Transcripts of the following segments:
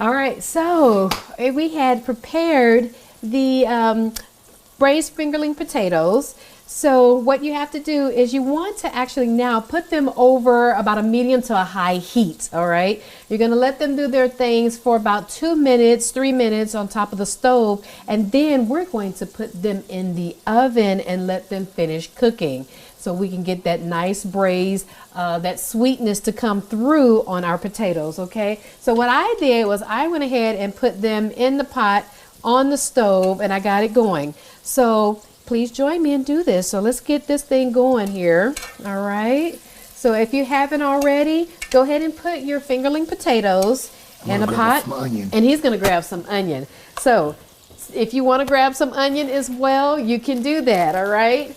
All right, so we had prepared the braised fingerling potatoes. So what you have to do is you want to actually now put them over about a medium to a high heat, all right? You're gonna let them do their things for about 2 minutes, 3 minutes on top of the stove, and then we're going to put them in the oven and let them finish cooking so we can get that nice braise, that sweetness to come through on our potatoes, okay? So what I did was I went ahead and put them in the pot on the stove and I got it going. So please join me and do this. So let's get this thing going here. All right. So if you haven't already, go ahead and put your fingerling potatoes in a pot. And he's going to grab some onion. So if you want to grab some onion as well, you can do that. All right.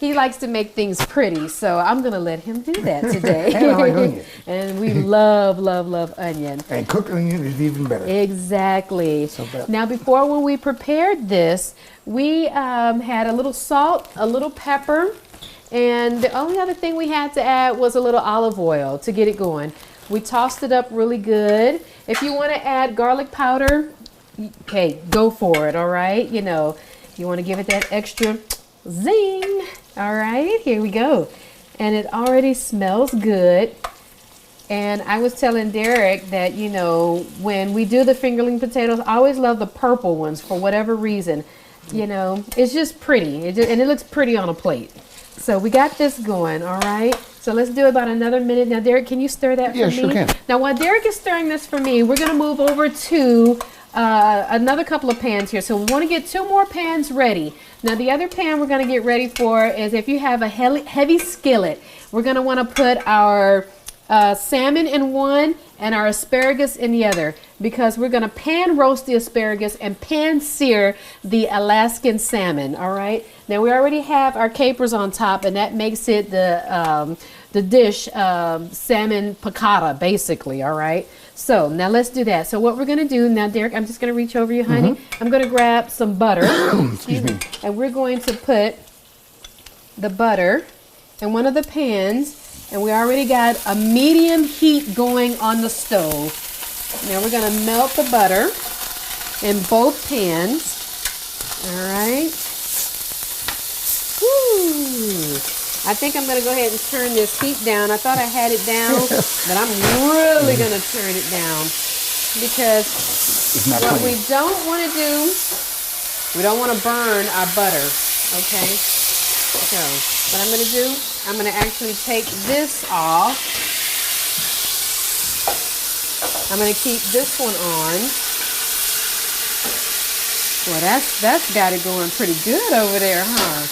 He likes to make things pretty, so I'm going to let him do that today. And I like onion. And we love, love, love onion. And cooked onion is even better. Exactly. So now, before when we prepared this, we had a little salt, a little pepper, and the only other thing we had to add was a little olive oil to get it going. We tossed it up really good. If you want to add garlic powder, okay, go for it, all right? You know, if you want to give it that extra zing. All right, here we go. And it already smells good. And I was telling Derek that, you know, when we do the fingerling potatoes, I always love the purple ones for whatever reason. You know, it's just pretty. And it looks pretty on a plate. So we got this going, all right? So let's do about another minute. Now, Derek, can you stir that for me? Yeah, sure can. Now, while Derek is stirring this for me, we're going to move over to another couple of pans here. So we want to get 2 more pans ready. Now the other pan we're going to get ready for is if you have a heavy skillet, we're going to want to put our salmon in one and our asparagus in the other, because we're going to pan roast the asparagus and pan sear the Alaskan salmon. All right. Now we already have our capers on top, and that makes it the dish salmon piccata, basically. All right. So now let's do that. So what we're going to do now, Derek, I'm just going to reach over you, honey. I'm going to grab some butter. Excuse me. And we're going to put the butter in one of the pans. And we already got a medium heat going on the stove. Now we're going to melt the butter in both pans. All right. Woo. I think I'm going to go ahead and turn this heat down. I thought I had it down, but I'm really going to turn it down, because what we don't want to do, we don't want to burn our butter, okay? So what I'm going to do, I'm going to actually take this off. I'm going to keep this one on. Well, that's got it going pretty good over there, huh?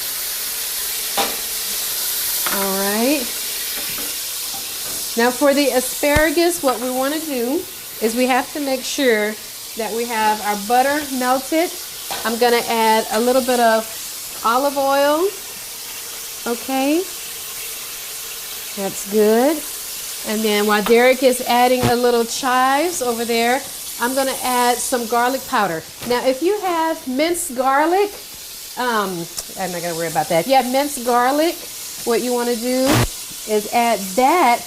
All right. Now for the asparagus, what we want to do is we have to make sure that we have our butter melted. I'm going to add a little bit of olive oil. Okay. That's good. And then while Derek is adding a little chives over there, I'm going to add some garlic powder. Now, if you have minced garlic, I'm not going to worry about that. If you have minced garlic, what you want to do is add that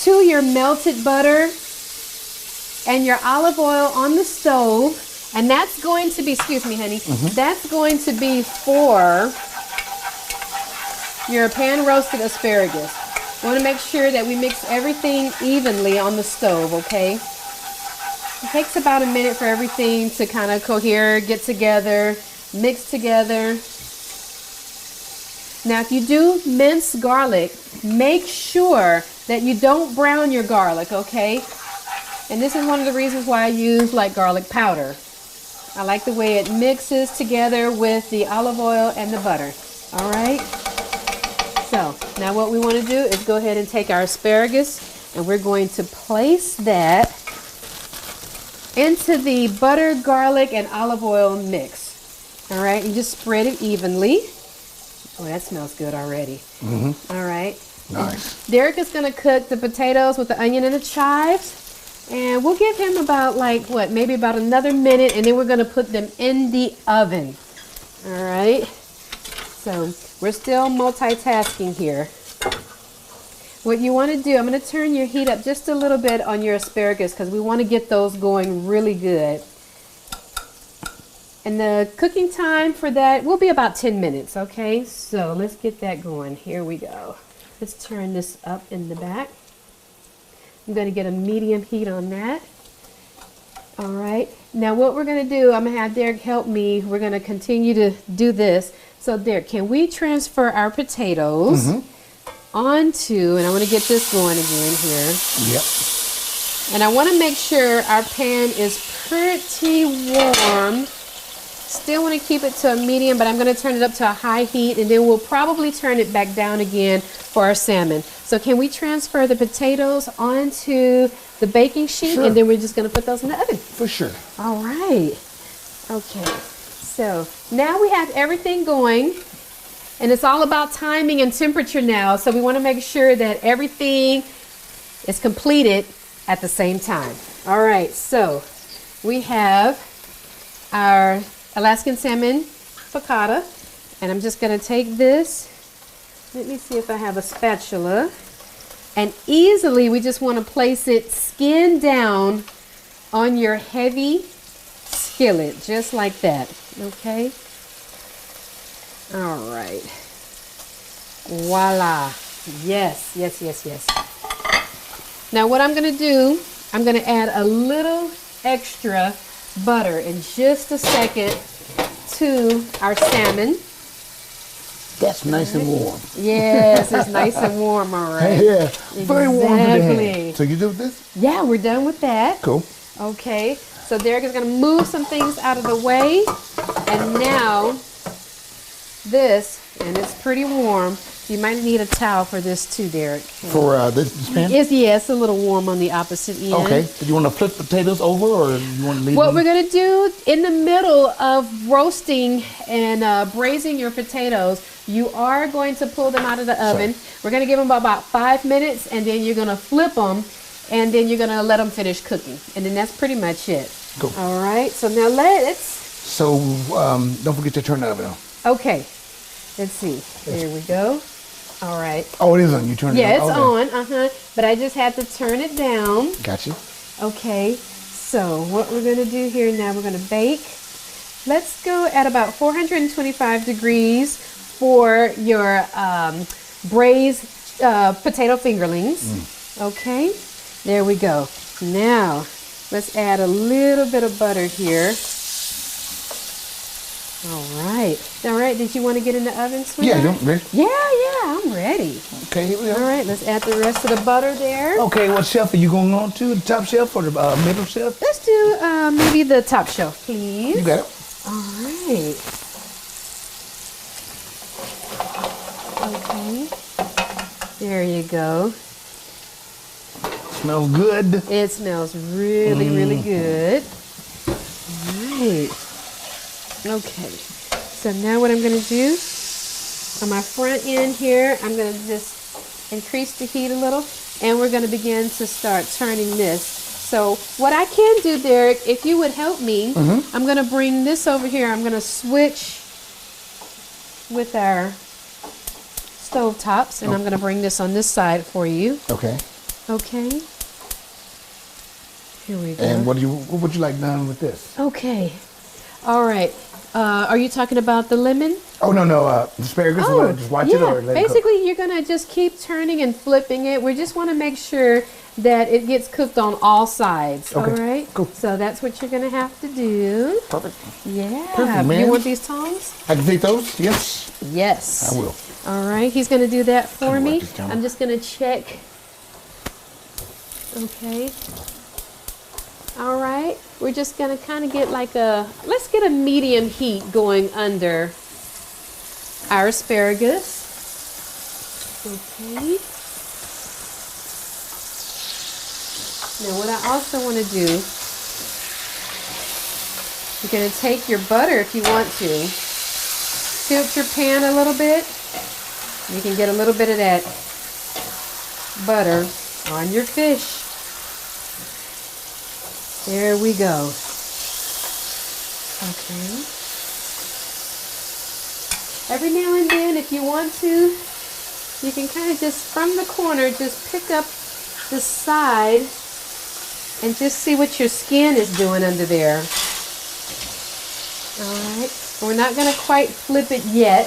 to your melted butter and your olive oil on the stove. And that's going to be, excuse me, honey, that's going to be for your pan roasted asparagus. We want to make sure that we mix everything evenly on the stove, okay? It takes about a minute for everything to kind of cohere, get together, mix together. Now, if you do mince garlic, make sure that you don't brown your garlic, okay? And this is one of the reasons why I use like garlic powder. I like the way it mixes together with the olive oil and the butter. All right? So now what we want to do is go ahead and take our asparagus, and we're going to place that into the butter, garlic, and olive oil mix. All right? And just spread it evenly. Oh, that smells good already. All right. Nice. Derek is going to cook the potatoes with the onion and the chives. And we'll give him about maybe about another minute, and then we're going to put them in the oven. All right. So we're still multitasking here. what you want to do, I'm going to turn your heat up just a little bit on your asparagus because we want to get those going really good. And the cooking time for that will be about 10 minutes, okay? So let's get that going. Here we go. Let's turn this up in the back. I'm going to get a medium heat on that. All right. Now what we're going to do, I'm going to have Derek help me. We're going to continue to do this. So Derek, can we transfer our potatoes onto, and I want to get this going again here. Yep. And I want to make sure our pan is pretty warm. Still want to keep it to a medium, but I'm going to turn it up to a high heat, and then we'll probably turn it back down again for our salmon. So can we transfer the potatoes onto the baking sheet, Sure. and then we're just going to put those in the oven? For sure. All right. Okay. So now we have everything going, and it's all about timing and temperature now. So we want to make sure that everything is completed at the same time. All right. So we have our Alaskan salmon piccata, and I'm just going to take this. Let me see if I have a spatula. And easily, we just want to place it skin down on your heavy skillet, just like that. Okay? All right. Voila. Yes, yes, yes, yes. Now what I'm going to do, I'm going to add a little extra butter in just a second to our salmon. That's nice and warm. Yes, it's nice and warm, all right. Yeah, very warm to the Exactly. hand. So you do this? Yeah, we're done with that. Cool. Okay, so Derek is going to move some things out of the way. And now this, and it's pretty warm. You might need a towel for this too, Derek. For this pan? It's a little warm on the opposite end. Okay. Do you want to flip potatoes over, or you want to leave What them? we're going to do in the middle of roasting and braising your potatoes, you are going to pull them out of the oven. We're going to give them about 5 minutes, and then you're going to flip them, and then you're going to let them finish cooking. And then that's pretty much it. Cool. All right, so now let's... So don't forget to turn the oven on. Okay, let's see. There we go. All right. Oh, it is on. You turn it on. Yeah, it's Okay. on. But I just had to turn it down. Got you. Okay, so what we're going to do here now, we're going to bake. Let's go at about 425 degrees for your braised potato fingerlings. Okay, there we go. Now, let's add a little bit of butter here. All right. All right, did you want to get in the oven, sweetheart? Yeah, you ready? Yeah, I'm ready. Okay, here we All go. right, let's add the rest of the butter there. Okay, what shelf are you going on to? The top shelf or the middle shelf? Let's do maybe the top shelf, please. You got it. All right. Okay. There you go. Smells good. It smells really, really good. All right. Okay. So now what I'm going to do, on my front end here, I'm going to just increase the heat a little, and we're going to begin to start turning this. So what I can do, Derek, if you would help me, I'm going to bring this over here. I'm going to switch with our stove tops, and I'm going to bring this on this side for you. Okay. Okay. Here we go. And what would you like done with this? Okay. All right. Are you talking about the lemon? Oh, no. Asparagus. Oh, Just watch yeah. it or let it cook? Basically, you're going to just keep turning and flipping it. We just want to make sure that it gets cooked on all sides. Okay, All right? cool. So that's what you're going to have to do. Perfect. Yeah. Perfect, man. You want these tongs? I can take those? Yes. Yes. I will. All right. He's going to do that for Let me me. wipe this down. I'm just going to check. Okay. All right. We're just going to kind of get like let's get a medium heat going under our asparagus. Okay. Now what I also want to do, you're going to take your butter if you want to. Tilt your pan a little bit. You can get a little bit of that butter on your fish. There we go. Okay. Every now and then, if you want to, you can kind of just from the corner, just pick up the side and just see what your skin is doing under there. All right, we're not going to quite flip it yet,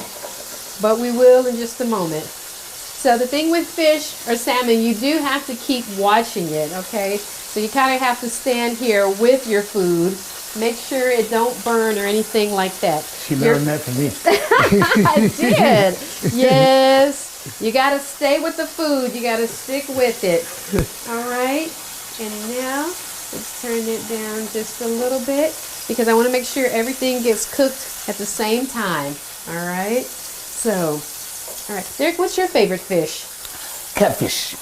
but we will in just a moment. So the thing with fish or salmon, you do have to keep watching it, okay? So you kind of have to stand here with your food. Make sure it don't burn or anything like that. She learned that from me. I did. Yes. You got to stay with the food. You got to stick with it. All right. And now let's turn it down just a little bit because I want to make sure everything gets cooked at the same time. All right. So, all right. Derek, what's your favorite fish? Catfish.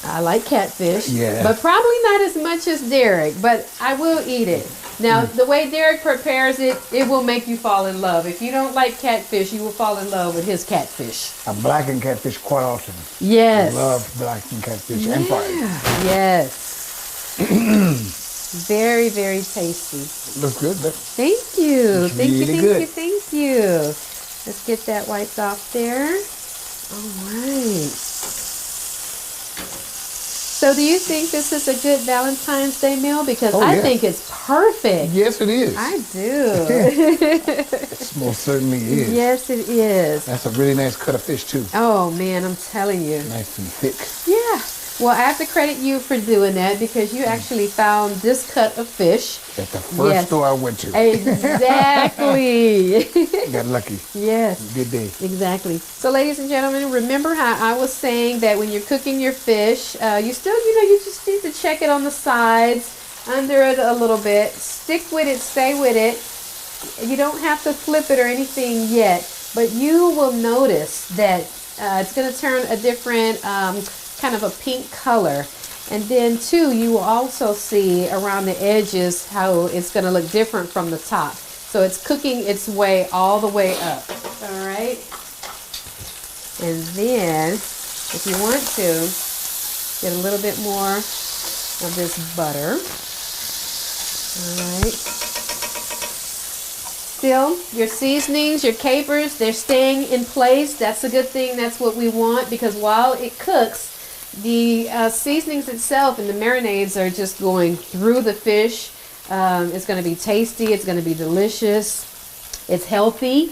I like catfish. Yeah. But probably not as much as Derek, but I will eat it. Now, the way Derek prepares it, it will make you fall in love. If you don't like catfish, you will fall in love with his catfish. I blacken catfish quite often. Yes. I love blackened catfish and fried. Yes. Very, very tasty. Looks good, but Thank you. It's Thank you, really thank good. you, thank you. Let's get that wiped off there. All right. So do you think this is a good Valentine's Day meal? Because I yeah. think it's perfect. yes, it is. I do. It most certainly is. Yes, it is. That's a really nice cut of fish too. Oh, man, I'm telling you. Nice and thick. Yeah. Well, I have to credit you for doing that because you actually found this cut of fish. At the first store I went to. Exactly. Got lucky. Yes. Good day. Exactly. So, ladies and gentlemen, remember how I was saying that when you're cooking your fish, you still, you just need to check it on the sides, under it a little bit. Stick with it. Stay with it. You don't have to flip it or anything yet, but you will notice that it's going to turn a different kind of a pink color. And then too, you will also see around the edges how it's going to look different from the top. So it's cooking its way all the way up. All right. And then if you want to, get a little bit more of this butter. All right. Still, your seasonings, your capers, they're staying in place. That's a good thing. That's what we want because while it cooks, the seasonings itself and the marinades are just going through the fish. It's going to be tasty. It's going to be delicious. It's healthy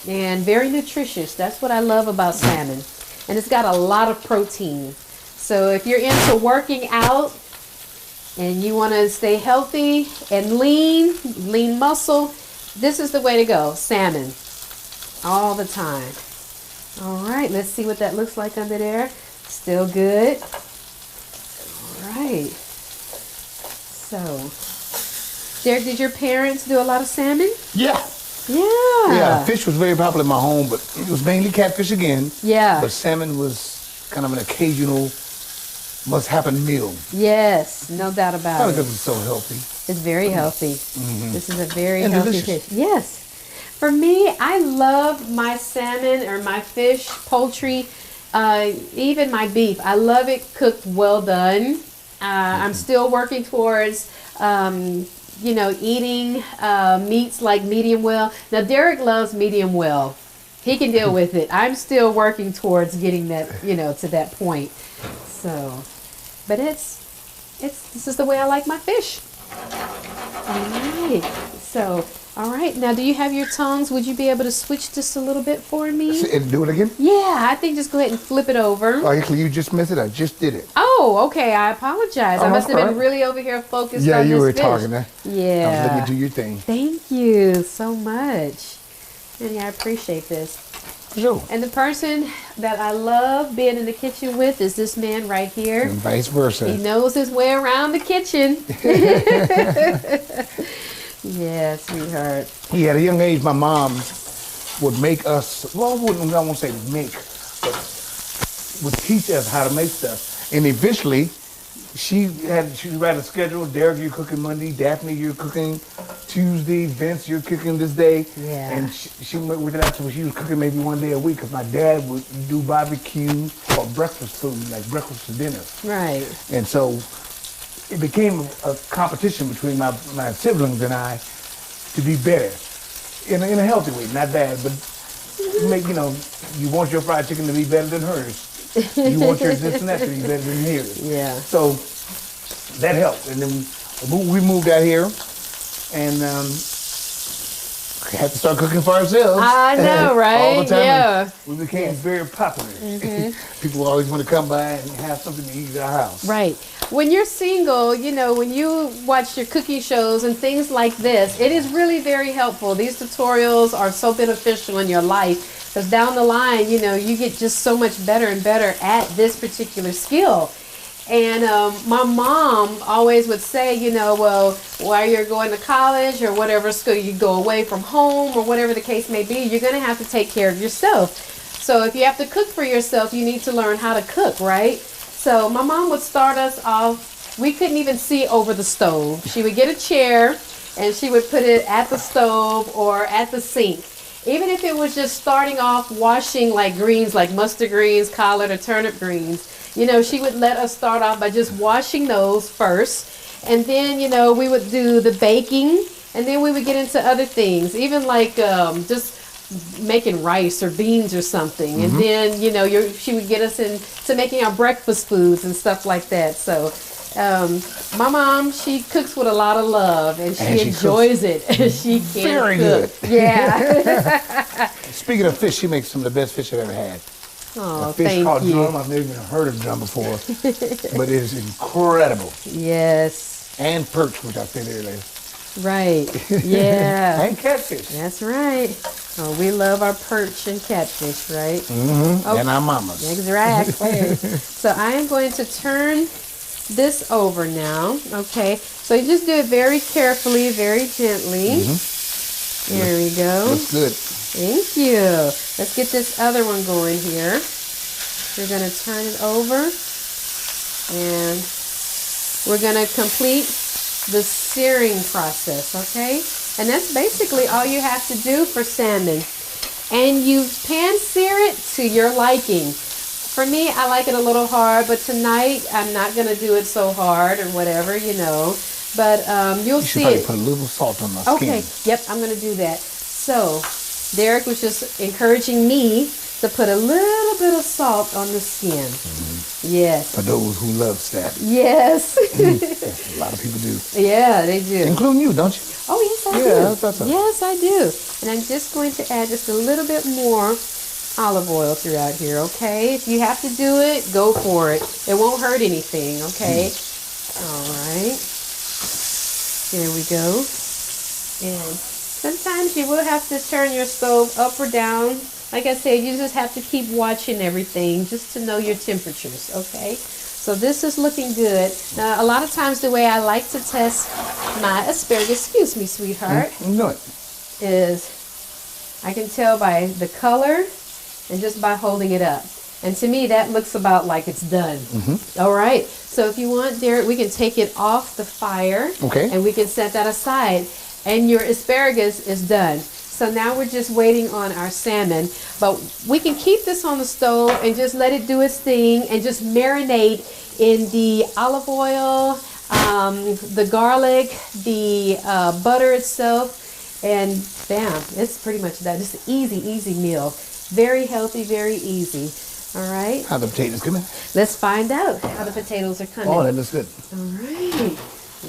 and very nutritious. That's what I love about salmon. And it's got a lot of protein. So if you're into working out and you want to stay healthy and lean muscle, this is the way to go. Salmon all the time. All right, let's see what that looks like under there. Still good. All right. So, Derek, did your parents do a lot of salmon? Yeah. Yeah. Yeah, fish was very popular in my home, but it was mainly catfish again. Yeah. But salmon was kind of an occasional must-happen meal. Yes, no doubt about Probably it. because it's so healthy. It's very healthy. Mm-hmm. This is a very And healthy delicious. fish. Yes. For me, I love my salmon or my fish, poultry, even my beef. I love it cooked well done. I'm still working towards, eating meats like medium well. Now, Derek loves medium well. He can deal with it. I'm still working towards getting that, to that point. So, but this is the way I like my fish. All right. So, all right. Now, do you have your tongs? Would you be able to switch this a little bit for me? Do it again? Yeah, I think just go ahead and flip it over. Oh, actually, you just missed it. I just did it. Oh, okay. I apologize. I must have been right. really over here focused Yeah, on you this were fish. talking there. I was Yeah. letting you do your thing. Thank you so much. And I appreciate this. Sure. And the person that I love being in the kitchen with is this man right here. And vice versa. He knows his way around the kitchen. Yeah, sweetheart. Yeah, at a young age, my mom would make us, I won't say make, but would teach us how to make stuff. And eventually, she would write a schedule. Derek, you're cooking Monday. Daphne, you're cooking Tuesday. Vince, you're cooking this day. Yeah. And she went with it out to she was cooking maybe one day a week because my dad would do barbecue or breakfast food, like breakfast for dinner. Right. And so it became a competition between my siblings and I to be better in a healthy way, not bad, but make you want your fried chicken to be better than hers. You want your this and that to be better than his. Yeah. So that helped. And then we moved out here and had to start cooking for ourselves. I know, right? All the time. Yeah. We became very popular. People always want to come by and have something to eat at our house. Right. When you're single, you know, when you watch your cooking shows and things like this, it is really very helpful. These tutorials are so beneficial in your life because down the line, you know, you get just so much better and better at this particular skill. And my mom always would say, you know, well, while you're going to college or whatever school, you go away from home or whatever the case may be, you're going to have to take care of yourself. So if you have to cook for yourself, you need to learn how to cook, right? So my mom would start us off. We couldn't even see over the stove. She would get a chair and she would put it at the stove or at the sink. Even if it was just starting off washing like greens, like mustard greens, collard or turnip greens, you know, she would let us start off by just washing those first. And then, you know, we would do the baking and then we would get into other things, even like just making rice or beans or something. And then, you know, she would get us into making our breakfast foods and stuff like that. So my mom, she cooks with a lot of love and she enjoys it. She can very cook. Good. Yeah. Speaking of fish, she makes some of the best fish I've ever had. Oh, a fish thank called you. drum. I've never even heard of drum before, but it is incredible. Yes. And perch, which I said earlier. Right. Yeah. And catfish. That's right. Oh, we love our perch and catfish, right? Oh, and our mamas. Exactly. So I am going to turn this over now. Okay. So you just do it very carefully, very gently. There we go. Looks good. Thank you. Let's get this other one going here. We're going to turn it over and we're going to complete the searing process, okay? And that's basically all you have to do for salmon. And you pan sear it to your liking. For me, I like it a little hard, but tonight I'm not going to do it so hard or whatever, you know. But you'll see probably it. Put a little salt on my skin. Okay, yep, I'm going to do that. So Derek was just encouraging me to put a little bit of salt on the skin. Yes. For those who love salmon. Yes. A lot of people do. Yeah, they do. Including you, don't you? Oh, yes, I do. Yeah, I thought so. Yes, I do. And I'm just going to add just a little bit more olive oil throughout here, okay? If you have to do it, go for it. It won't hurt anything, okay? All right. There we go. And sometimes you will have to turn your stove up or down. Like I said, you just have to keep watching everything just to know your temperatures, okay? So this is looking good. Now, a lot of times the way I like to test my asparagus, excuse me, sweetheart, No. is I can tell by the color and just by holding it up. And to me, that looks about like it's done. All right. So if you want, Derek, we can take it off the fire. Okay. And we can set that aside. And your asparagus is done. So now we're just waiting on our salmon. But we can keep this on the stove and just let it do its thing and just marinate in the olive oil, the garlic, the butter itself. And bam, it's pretty much done. Just an easy, easy meal. Very healthy, very easy. All right. How the potatoes coming? Let's find out how the potatoes are coming. Oh, that looks good. All right.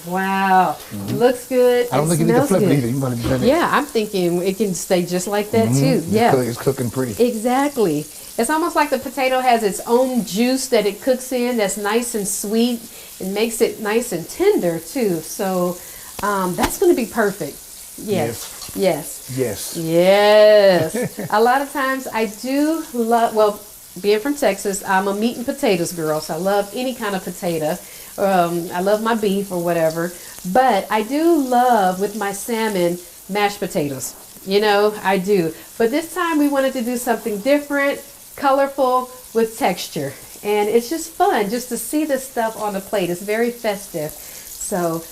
Wow. Looks good. I don't think you need to flip it either. You want to Yeah, I'm thinking it can stay just like that too. Yeah. It's cooking pretty. Exactly. It's almost like the potato has its own juice that it cooks in that's nice and sweet and makes it nice and tender too. So that's going to be perfect. Yes. Yes. Yes. Yes. A lot of times I do love, well, being from Texas, I'm a meat and potatoes girl, so I love any kind of potato. I love my beef or whatever. But I do love, with my salmon, mashed potatoes. You know, I do. But this time we wanted to do something different, colorful, with texture. And it's just fun just to see this stuff on the plate. It's very festive. So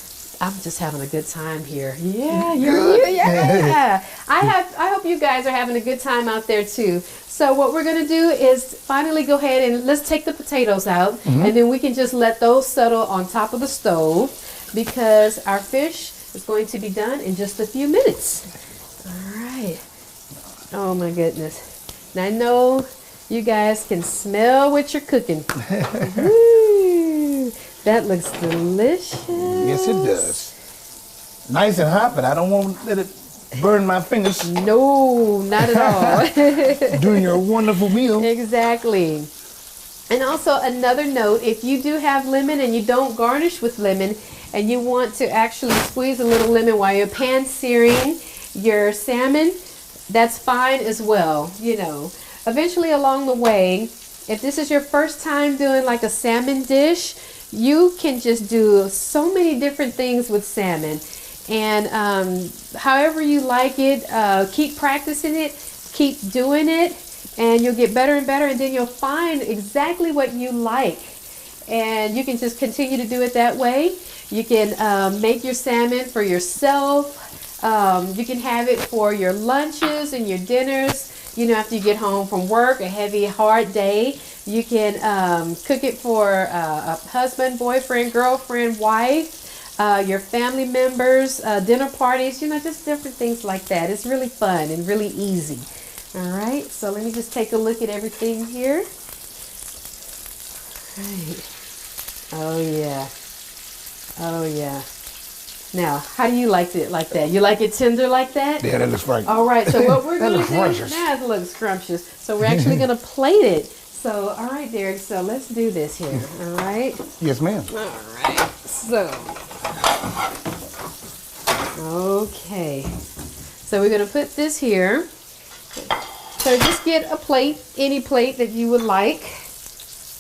I'm just having a good time here. Yeah, yeah. I hope you guys are having a good time out there too. So what we're going to do is finally go ahead and let's take the potatoes out, and then we can just let those settle on top of the stove because our fish is going to be done in just a few minutes. All right. Oh my goodness. And I know you guys can smell what you're cooking. Woo, that looks delicious. Yes, it does. Nice and hot, but I don't want to let it burn my fingers. No, not at all. Doing your wonderful meal. Exactly. And also another note, if you do have lemon and you don't garnish with lemon and you want to actually squeeze a little lemon while you're pan searing your salmon, that's fine as well. You know, eventually along the way, if this is your first time doing like a salmon dish, you can just do so many different things with salmon. And however you like it, keep practicing it, keep doing it, and you'll get better and better, and then you'll find exactly what you like. And you can just continue to do it that way. You can make your salmon for yourself. You can have it for your lunches and your dinners. You know, after you get home from work, a heavy, hard day, you can cook it for a husband, boyfriend, girlfriend, wife, your family members, dinner parties, you know, just different things like that. It's really fun and really easy. All right, so let me just take a look at everything here. All right. Oh, yeah. Oh, yeah. Now, how do you like it like that? You like it tender like that? Yeah, that looks right. All right, so what we're going to do, scrumptious. that looks scrumptious. So we're actually going to plate it. So, all right, Derek, so let's do this here, all right? Yes, ma'am. All right, so, okay. So we're going to put this here. So just get a plate, any plate that you would like.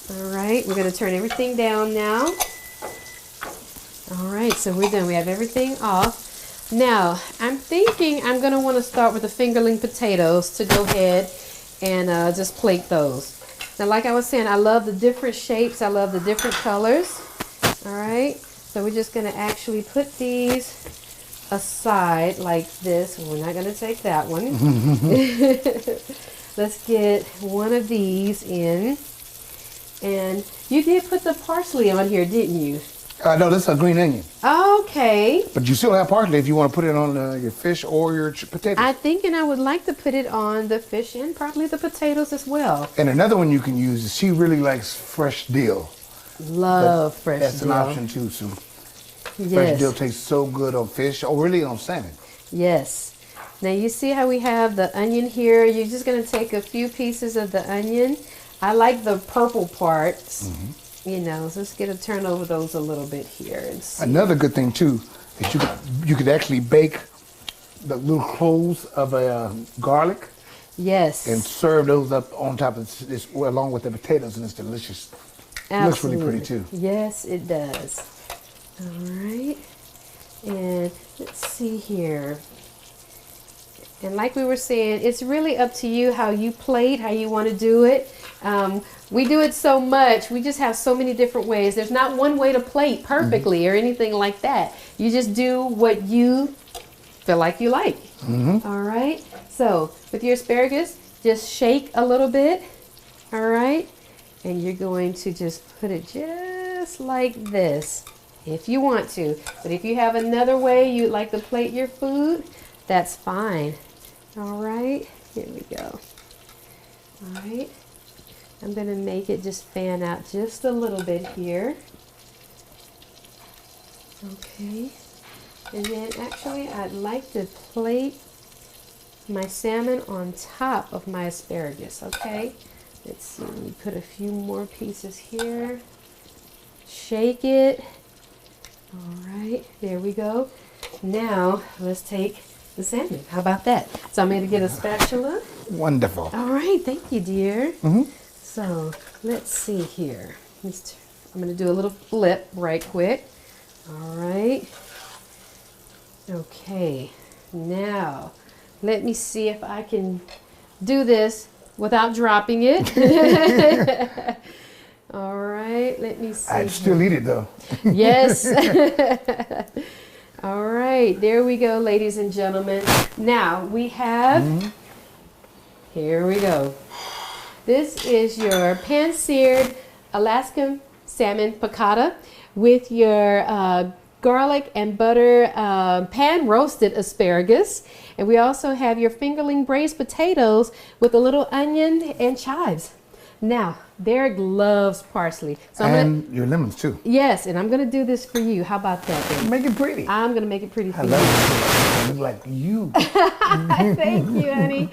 All right, we're going to turn everything down now. All right, so we're done. We have everything off. Now, I'm thinking I'm going to want to start with the fingerling potatoes to go ahead and just plate those. Now, like I was saying, I love the different shapes. I love the different colors. All right, so we're just going to actually put these aside like this. We're not going to take that one. Let's get one of these in. And you did put the parsley on here, didn't you? No, this is a green onion. Okay. But you still have parsley if you want to put it on your fish or your potatoes. I'm thinking I would like to put it on the fish and probably the potatoes as well. And another one you can use is she really likes fresh dill. Love fresh dill. That's an option too, Sue. Yes. Fresh dill tastes so good on fish or really on salmon. Yes. Now you see how we have the onion here? You're just going to take a few pieces of the onion. I like the purple parts. Mm-hmm. You know, so let's get a turn over those a little bit here and see. Another good thing too is you could actually bake the little cloves of garlic. Yes. And serve those up on top of this along with the potatoes, and it's delicious. Absolutely. It looks really pretty too. Yes, it does. All right. And let's see here. And like we were saying, it's really up to you how you plate, how you want to do it. We do it so much. We just have so many different ways. There's not one way to plate perfectly or anything like that. You just do what you feel like you like. All right. So with your asparagus, just shake a little bit. All right. And you're going to just put it just like this if you want to. But if you have another way you'd like to plate your food, that's fine. All right. Here we go. All right. I'm going to make it just fan out just a little bit here. Okay. And then actually I'd like to plate my salmon on top of my asparagus, okay? Let's see, let me put a few more pieces here. Shake it. All right, there we go. Now let's take the salmon. How about that? So I'm going to get a spatula. Wonderful. All right, thank you, dear. So let's see here. I'm going to do a little flip right quick. All right. Okay. Now, let me see if I can do this without dropping it. All right. Let me see. I'd still eat it though. Yes. All right. There we go, ladies and gentlemen. Now we have, here we go. This is your pan-seared Alaskan salmon piccata with your garlic and butter pan roasted asparagus. And we also have your fingerling braised potatoes with a little onion and chives. Now, Derek loves parsley. So and your lemons too. Yes, and I'm going to do this for you. How about that, Derek? Make it pretty. I'm going to make it pretty for I you. love it. I look like you. Thank you, honey.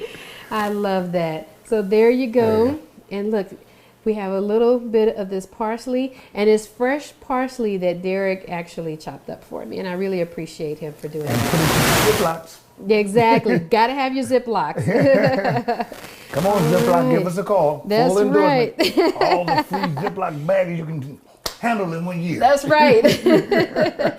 I love that. So there you go. And look, we have a little bit of this parsley, and it's fresh parsley that Derek actually chopped up for me, and I really appreciate him for doing And that. put it in Ziplocs. Yeah, exactly. Got to have your Ziplocs. Come on, Ziploc, give us a call. That's Full right. endorsement. All the free Ziploc bags you can handle in 1 year. That's right.